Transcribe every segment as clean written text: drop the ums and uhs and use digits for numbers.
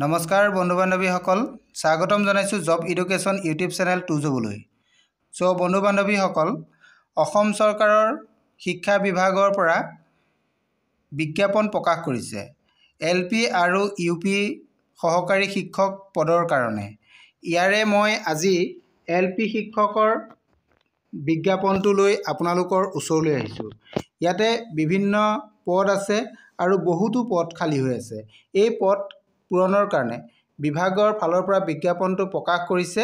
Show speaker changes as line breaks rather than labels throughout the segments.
নমস্কাৰ বন্ধু বান্ধৱীসকল, স্বাগতম জনাইছোঁ জব এডুকেশ্যন ইউটিউব চেনেল টুজবলৈ। বন্ধু বান্ধৱীসকল, অসম চৰকাৰৰ শিক্ষা বিভাগৰ পৰা বিজ্ঞাপন প্ৰকাশ কৰিছে LP আৰু UP সহকাৰী শিক্ষক পদৰ কাৰণে। ইয়াৰে মই আজি LP শিক্ষকৰ বিজ্ঞাপনটো লৈ আপোনালোকৰ ওচৰলৈ আহিছোঁ। ইয়াতে বিভিন্ন পদ আছে আৰু বহুতো পদ খালী হৈ আছে। এই পদ পূৰণৰ কাৰণে বিভাগৰ ফালৰ পৰা বিজ্ঞাপনটো প্ৰকাশ কৰিছে।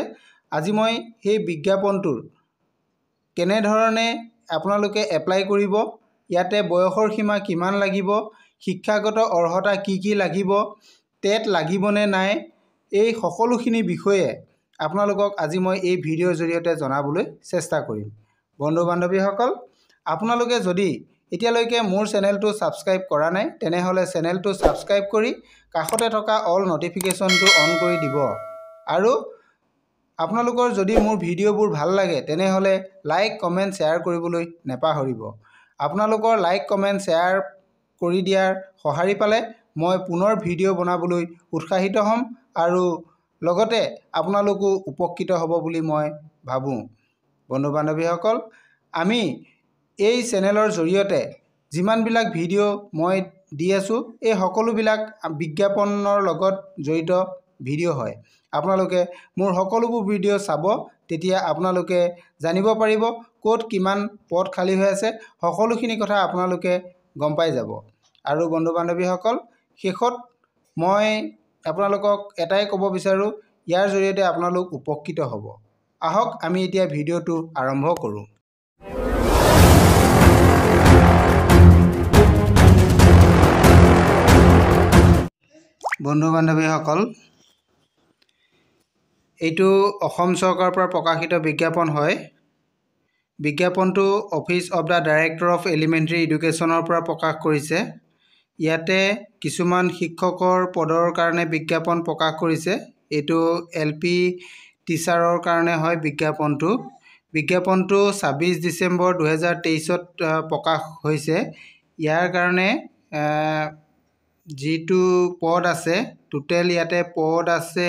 আজি মই সেই বিজ্ঞাপনটোৰ কেনেধৰণে আপোনালোকে এপ্লাই কৰিব, ইয়াতে বয়সৰ সীমা কিমান লাগিব, শিক্ষাগত অৰ্হতা কি লাগিব, টেট লাগিবনে নাই, এই সকলোখিনি বিষয়ে আপোনালোকক আজি মই এই ভিডিঅ'ৰ জৰিয়তে জনাবলৈ চেষ্টা কৰিম। বন্ধু বান্ধৱীসকল, আপোনালোকে যদি এতিয়ালৈকে মোৰ চেনেলটো ছাবস্ক্ৰাইব কৰা নাই তেনেহ'লে চেনেলটো ছাবস্ক্ৰাইব কৰি কাষতে থকা অল নটিফিকেশ্যনটো অন কৰি দিব। আৰু আপোনালোকৰ যদি মোৰ ভিডিঅ'বোৰ ভাল লাগে তেনেহ'লে লাইক কমেণ্ট শ্বেয়াৰ কৰিবলৈ নেপাহৰিব। আপোনালোকৰ লাইক কমেণ্ট শ্বেয়াৰ কৰি দিয়াৰ সঁহাৰি পালে মই পুনৰ ভিডিঅ' বনাবলৈ উৎসাহিত হ'ম আৰু লগতে আপোনালোকো উপকৃত হ'ব বুলি মই ভাবোঁ। বন্ধু বান্ধৱীসকল, আমি এই চেনেলৰ জৰিয়তে যিমানবিলাক ভিডিঅ' মই দি আছোঁ এই সকলোবিলাক বিজ্ঞাপনৰ লগত জড়িত ভিডিঅ' হয়। আপোনালোকে মোৰ সকলোবোৰ ভিডিঅ' চাব, তেতিয়া আপোনালোকে জানিব পাৰিব ক'ত কিমান পদ খালী হৈ আছে, সকলোখিনি কথা আপোনালোকে গম পাই যাব। আৰু বন্ধু বান্ধৱীসকল, শেষত মই আপোনালোকক এটাই ক'ব বিচাৰোঁ, ইয়াৰ জৰিয়তে আপোনালোক উপকৃত হ'ব। আহক আমি এতিয়া ভিডিঅ'টো আৰম্ভ কৰোঁ। বন্ধু বান্ধৱীসকল, এইটো অসম চৰকাৰৰ পৰা প্ৰকাশিত বিজ্ঞাপন হয়। বিজ্ঞাপনটো office of the director of elementary এডুকেশ্যনৰ পৰা প্ৰকাশ কৰিছে। ইয়াতে কিছুমান শিক্ষকৰ পদৰ কাৰণে বিজ্ঞাপন প্ৰকাশ কৰিছে। এইটো LP টিচাৰৰ কাৰণে হয় বিজ্ঞাপনটো। বিজ্ঞাপনটো 26 ডিচেম্বৰ 2023 প্ৰকাশ হৈছে। ইয়াৰ কাৰণে যিটো পদ আছে, টোটেল ইয়াতে পদ আছে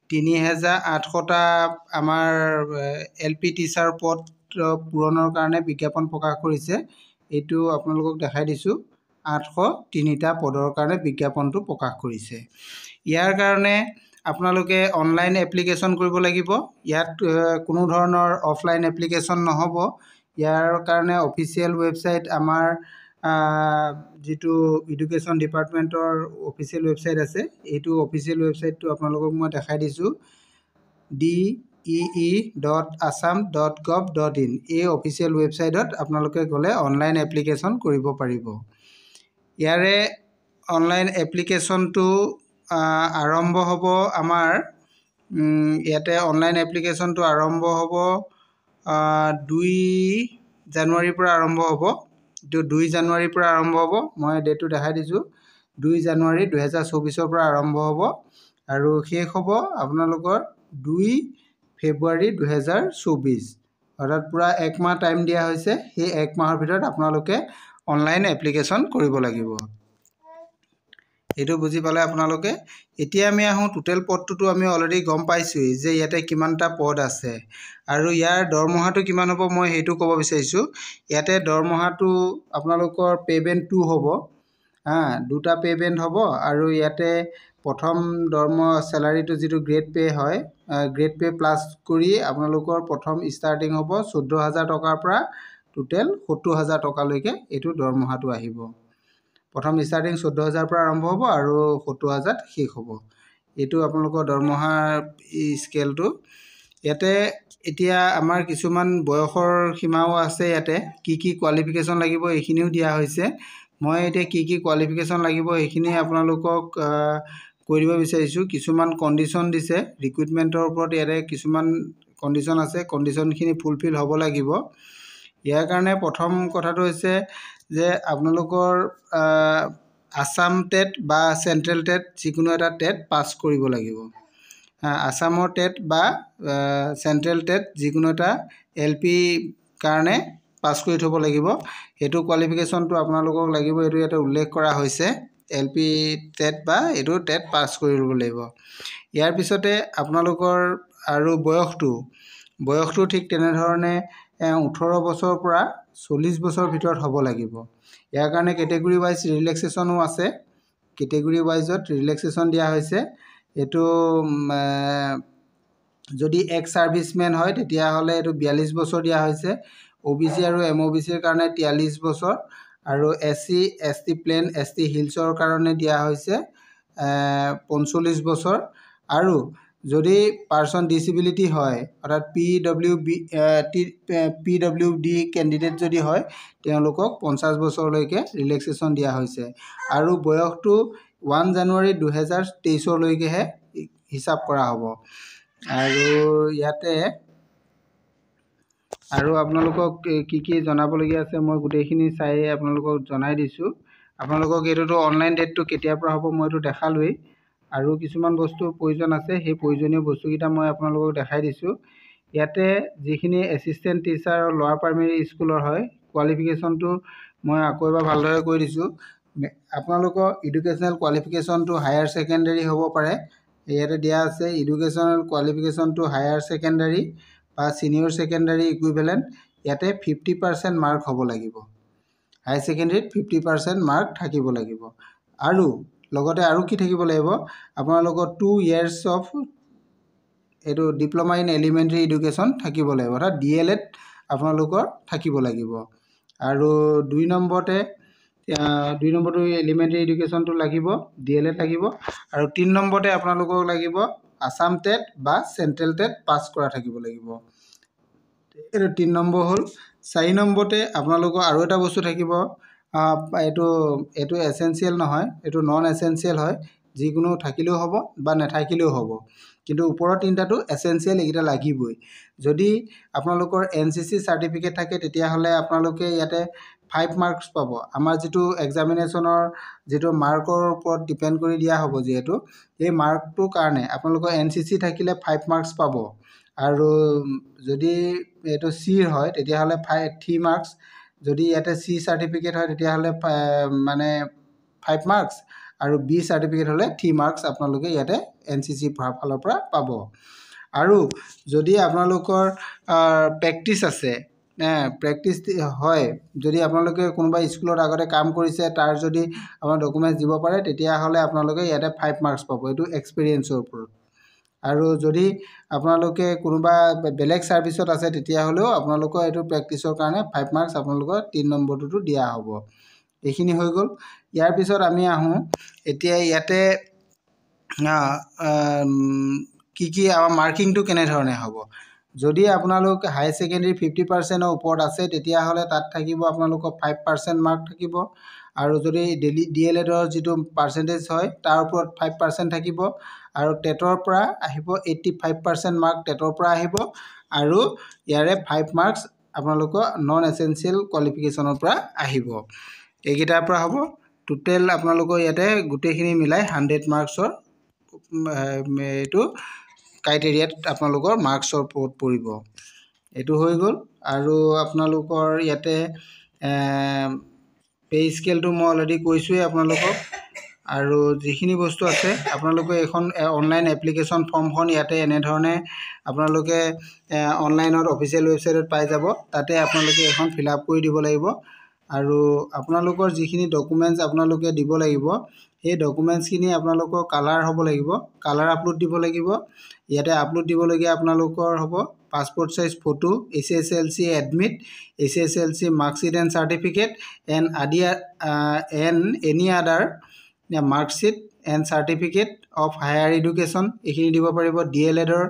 3800টা। আমাৰ LP টিচাৰ পদ পূৰণৰ কাৰণে বিজ্ঞাপন প্ৰকাশ কৰিছে। এইটো আপোনালোকক দেখাই দিছোঁ, 803টা পদৰ কাৰণে বিজ্ঞাপনটো প্ৰকাশ কৰিছে। ইয়াৰ কাৰণে আপোনালোকে অনলাইন এপ্লিকেশ্যন কৰিব লাগিব। ইয়াত কোনো ধৰণৰ অফলাইন এপ্লিকেশ্যন নহ'ব। ইয়াৰ কাৰণে অফিচিয়েল ৱেবছাইট, আমাৰ যিটো এডুকেশ্যন ডিপাৰ্টমেণ্টৰ অফিচিয়েল ৱেবছাইট আছে, এইটো অফিচিয়েল ৱেবছাইটটো আপোনালোকক মই দেখাই দিছোঁ, dee.assam.gov.in। এই অফিচিয়েল ৱেবছাইটত আপোনালোকে গ'লে অনলাইন এপ্লিকেশ্যন কৰিব পাৰিব। ইয়াৰে অনলাইন এপ্লিকেশ্যনটো আৰম্ভ হ'ব আমাৰ ইয়াতে অনলাইন এপ্লিকেশ্যনটো আৰম্ভ হ'ব 2 জানুৱাৰীৰ পৰা আৰম্ভ হ'ব। এইটো 2 জানুৱাৰীৰ পৰা আৰম্ভ হ'ব। মই ডেটটো দেখাই দিছোঁ, 2 জানুৱাৰী 2024 পৰা আৰম্ভ হ'ব আৰু শেষ হ'ব আপোনালোকৰ 2 ফেব্ৰুৱাৰী 2024। অৰ্থাৎ পূৰা 1 মাহ টাইম দিয়া হৈছে। সেই 1 মাহৰ ভিতৰত আপোনালোকে অনলাইন এপ্লিকেশ্যন কৰিব লাগিব। এইটো বুজি পালে আপোনালোকে। এতিয়া আমি আহোঁ, টোটেল পদটোতো আমি অলৰেডি গম পাইছোঁৱেই যে ইয়াতে কিমানটা পদ আছে আৰু ইয়াৰ দৰমহাটো কিমান হ'ব মই সেইটো ক'ব বিচাৰিছোঁ। ইয়াতে দৰমহাটো আপোনালোকৰ পে'মেণ্ট 2 হ'ব, দুটা পে'মেণ্ট হ'ব। আৰু ইয়াতে প্ৰথম চেলাৰীটো যিটো গ্ৰেড পে' হয়, গ্ৰেড পে' প্লাছ কৰি আপোনালোকৰ প্ৰথম ষ্টাৰ্টিং হ'ব 14,000 টকাৰ পৰা টোটেল 70,000 টকালৈকে এইটো দৰমহাটো আহিব। প্ৰথম ষ্টাৰ্টিং 14,000 পৰা আৰম্ভ হ'ব আৰু 70,000 শেষ হ'ব। এইটো আপোনালোকৰ দৰমহাৰ স্কেলটো। ইয়াতে এতিয়া আমাৰ কিছুমান বয়সৰ সীমাও আছে। ইয়াতে কি কোৱালিফিকেশ্যন লাগিব এইখিনিও দিয়া হৈছে। মই এতিয়া কি কোৱালিফিকেশ্যন লাগিব সেইখিনি আপোনালোকক কৈ দিব বিচাৰিছোঁ। কিছুমান কণ্ডিশ্যন দিছে ৰিক্ৰুইটমেণ্টৰ ওপৰত। ইয়াতে কিছুমান কণ্ডিশ্যন আছে, কণ্ডিশ্যনখিনি ফুলফিল হ'ব লাগিব। ইয়াৰ কাৰণে প্ৰথম কথাটো হৈছে যে আপোনালোকৰ আছাম টেট বা চেণ্ট্ৰেল টেট, যিকোনো এটা টেট পাছ কৰিব লাগিব। আছামৰ টেট বা চেণ্ট্ৰেল টেট যিকোনো এটা LP কাৰণে পাছ কৰি থ'ব লাগিব। সেইটো কোৱালিফিকেশ্যনটো আপোনালোকক লাগিব, এইটো ইয়াতে উল্লেখ কৰা হৈছে। LP টেট বা এইটো টেট পাছ কৰি ল'ব লাগিব। ইয়াৰ পিছতে আপোনালোকৰ আৰু বয়সটো ঠিক তেনেধৰণে 18 বছৰৰ পৰা 40 বছৰৰ ভিতৰত হ'ব লাগিব। ইয়াৰ কাৰণে কেটেগৰী ৱাইজ ৰিলেক্সেশ্যনো আছে। কেটেগৰী ৱাইজত ৰিলেক্সেশ্যন দিয়া হৈছে। এইটো যদি এক্স ছাৰ্ভিচমেন হয় তেতিয়াহ'লে এইটো 42 বছৰ দিয়া হৈছে। OBC আৰু MOBCৰ কাৰণে 43 বছৰ আৰু SC ST প্লেন ST হিলছৰ কাৰণে দিয়া হৈছে 45 বছৰ। আৰু যদি পাৰ্চন ডিচেবিলিটি হয় অৰ্থাৎ PWD কেণ্ডিডেট যদি হয় তেওঁলোকক 50 বছৰলৈকে ৰিলেক্সেশ্যন দিয়া হৈছে। আৰু বয়সটো 1 জানুৱাৰী 2023লৈকেহে হিচাপ কৰা হ'ব। আৰু ইয়াতে আৰু আপোনালোকক কি জনাবলগীয়া আছে মই গোটেইখিনি চাই আপোনালোকক জনাই দিছোঁ। আপোনালোকক এইটোতো অনলাইন ডেটটো কেতিয়াৰ পৰা হ'ব মই এইটো দেখালোৱেই। আৰু কিছুমান বস্তুৰ প্ৰয়োজন আছে, সেই প্ৰয়োজনীয় বস্তুকেইটা মই আপোনালোকক দেখাই দিছোঁ। ইয়াতে যিখিনি এছিষ্টেণ্ট টিচাৰ লোৱাৰ প্ৰাইমেৰী স্কুলৰ হয় কোৱালিফিকেশ্যনটো মই আকৌ এবাৰ ভালদৰে কৈ দিছোঁ। আপোনালোকৰ এডুকেশ্যনেল কোৱালিফিকেশ্যনটো হায়াৰ ছেকেণ্ডেৰী হ'ব পাৰে। ইয়াতে দিয়া আছে এডুকেশ্যনেল কোৱালিফিকেশ্যনটো হায়াৰ ছেকেণ্ডাৰী বা ছিনিয়ৰ ছেকেণ্ডাৰী ইকুইভেলেণ্ট। ইয়াতে 50% মাৰ্ক হ'ব লাগিব। হায়াৰ ছেকেণ্ডেৰীত 50% মাৰ্ক থাকিব লাগিব। আৰু লগতে আৰু কি থাকিব লাগিব, আপোনালোকৰ 2 years অফ এইটো ডিপ্ল'মা ইন এলিমেণ্টাৰী এডুকেশ্যন থাকিব লাগিব, অৰ্থাৎ DLED আপোনালোকৰ থাকিব লাগিব। আৰু 2 নম্বৰটো এলিমেণ্টাৰী এডুকেশ্যনটো লাগিব, DLED লাগিব। আৰু 3 নম্বৰতে আপোনালোকক লাগিব আছাম টেট বা চেণ্ট্ৰেল টেট পাছ কৰা থাকিব লাগিব। এইটো 3 নম্বৰ হ'ল। 4 নম্বৰতে আপোনালোকৰ আৰু এটা বস্তু থাকিব, এইটো এছেঞ্চিয়েল নহয়, এইটো নন এছেঞ্চিয়েল হয়। যিকোনো থাকিলেও হ'ব বা নাথাকিলেও হ'ব, কিন্তু ওপৰৰ 3টাটো এছেঞ্চিয়েল, এইকেইটা লাগিবই। যদি আপোনালোকৰ NCC চাৰ্টিফিকেট থাকে তেতিয়াহ'লে আপোনালোকে ইয়াতে 5 মাৰ্কছ পাব। আমাৰ যিটো এক্সামিনেশ্যনৰ যিটো মাৰ্কৰ ওপৰত ডিপেণ্ড কৰি দিয়া হ'ব, যিহেতু এই মাৰ্কটোৰ কাৰণে আপোনালোকৰ NCC থাকিলে 5 মাৰ্কছ পাব। আৰু যদি এইটো চিৰ হয় তেতিয়াহ'লে 3 মাৰ্কছ। যদি ইয়াতে C চাৰ্টিফিকেট হয় তেতিয়াহ'লে 5 মাৰ্কছ, আৰু B চাৰ্টিফিকেট হ'লে 3 মাৰ্কছ আপোনালোকে ইয়াতে NCC ফালৰ পৰা পাব। আৰু যদি আপোনালোকৰ প্ৰেক্টিছ আছে, প্ৰেক্টিছ হয়, যদি আপোনালোকে কোনোবা স্কুলত আগতে কাম কৰিছে তাৰ যদি আপোনাৰ ডকুমেণ্টছ দিব পাৰে তেতিয়াহ'লে আপোনালোকে ইয়াতে 5 মাৰ্কছ পাব, এইটো এক্সপিৰিয়েঞ্চৰ ওপৰত। আৰু যদি আপোনালোকে কোনোবা বেলেগ ছাৰ্ভিচত আছে তেতিয়াহ'লেও আপোনালোকৰ এইটো প্ৰেক্টিছৰ কাৰণে 5 মাৰ্কছ আপোনালোকৰ 3 নম্বৰটোতো দিয়া হ'ব। এইখিনি হৈ গ'ল। ইয়াৰ পিছত আমি আহোঁ এতিয়া ইয়াতে কি আমাৰ মাৰ্কিংটো কেনেধৰণে হ'ব। যদি আপোনালোক হায়াৰ ছেকেণ্ডেৰী 50%ৰ ওপৰত আছে তেতিয়াহ'লে তাত থাকিব আপোনালোকৰ 5% মাৰ্ক থাকিব। আৰু যদি DLEDৰ যিটো পাৰ্চেণ্টেজ হয় তাৰ ওপৰত 5% থাকিব। আৰু টেটৰ পৰা আহিব 85% মাৰ্ক টেটৰ পৰা আহিব। আৰু ইয়াৰে 5 মাৰ্কছ আপোনালোকৰ নন এছেঞ্চিয়েল কোৱালিফিকেশ্যনৰ পৰা আহিব। এইকেইটাৰ পৰা হ'ব। টোটেল আপোনালোকৰ ইয়াতে গোটেইখিনি মিলাই 100 মাৰ্কছৰ এইটো ক্ৰাইটেৰিয়াত আপোনালোকৰ মাৰ্কছৰ ওপৰত পৰিব। এইটো হৈ গ'ল। আৰু আপোনালোকৰ ইয়াতে পে স্কেলটো মই অলৰেডি কৈছোঁৱেই আপোনালোকক। আৰু যিখিনি বস্তু আছে আপোনালোকে এইখন অনলাইন এপ্লিকেশ্যন ফৰ্মখন ইয়াতে এনেধৰণে আপোনালোকে অনলাইনত অফিচিয়েল ৱেবছাইটত পাই যাব। তাতে আপোনালোকে এখন ফিল আপ কৰি দিব লাগিব। আৰু আপোনালোকৰ যিখিনি ডকুমেণ্টছ আপোনালোকে দিব লাগিব সেই ডকুমেণ্টছখিনি আপোনালোকৰ কালাৰ হ'ব লাগিব, কালাৰ আপলোড দিব লাগিব। ইয়াতে আপলোড দিবলগীয়া আপোনালোকৰ হ'ব passport size photo, SSLC admit, SSLC marksheet and certificate and any other marksheet and certificate of higher education, এইখিনি দিব পাৰিব। DLEDৰ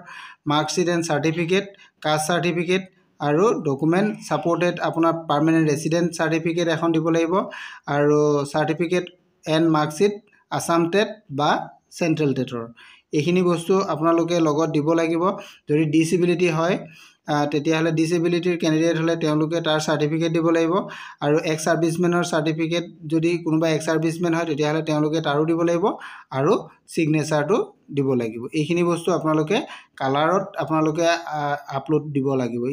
marksheet and certificate, caste certificate আৰু ডকুমেণ্ট ছাপৰ্টেড আপোনাৰ পাৰ্মানেণ্ট ৰেচিডেণ্ট চাৰ্টিফিকেট এখন দিব লাগিব। আৰু certificate and marksheet Assam TET বা চেণ্ট্ৰেল টেটৰ, এইখিনি বস্তু আপোনালোকে লগত দিব লাগিব। যদি ডিচেবিলিটি হয় তেতিয়াহ'লে ডিচেবিলিটিৰ কেণ্ডিডেট হ'লে তেওঁলোকে তাৰ চাৰ্টিফিকেট দিব লাগিব। আৰু এক্স ছাৰ্ভিচমেনৰ চাৰ্টিফিকেট যদি কোনোবা এক্স ছাৰ্ভিচমেন হয় তেতিয়াহ'লে তেওঁলোকে তাৰো দিব লাগিব আৰু ছিগনেচাৰটো দিব লাগিব। এইখিনি বস্তু আপোনালোকে কালাৰত আপোনালোকে আপলোড দিব লাগিব,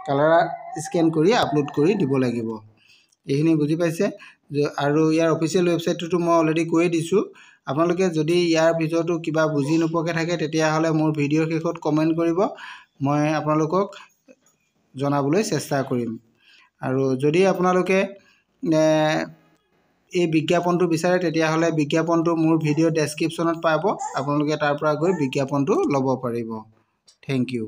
কালাৰ স্কেন কৰি আপলোড কৰি দিব লাগিব। এইখিনি বুজি পাইছে। আৰু ইয়াৰ অফিচিয়েল ৱেবছাইটটোতো মই অলৰেডি কৈয়ে দিছোঁ। আপোনালোকে যদি ইয়াৰ ভিতৰতো কিবা বুজি নোপোৱাকৈ থাকে তেতিয়াহ'লে মোৰ ভিডিঅ'ৰ শেষত কমেণ্ট কৰিব, মই আপোনালোকক জনাবলৈ চেষ্টা কৰিম। আৰু যদি আপোনালোকে এই বিজ্ঞাপনটো বিচাৰে তেতিয়াহ'লে বিজ্ঞাপনটো মোৰ ভিডিঅ' ডেছক্ৰিপশ্যনত পাব, আপোনালোকে তাৰ পৰা গৈ বিজ্ঞাপনটো ল'ব পাৰিব। Thank U.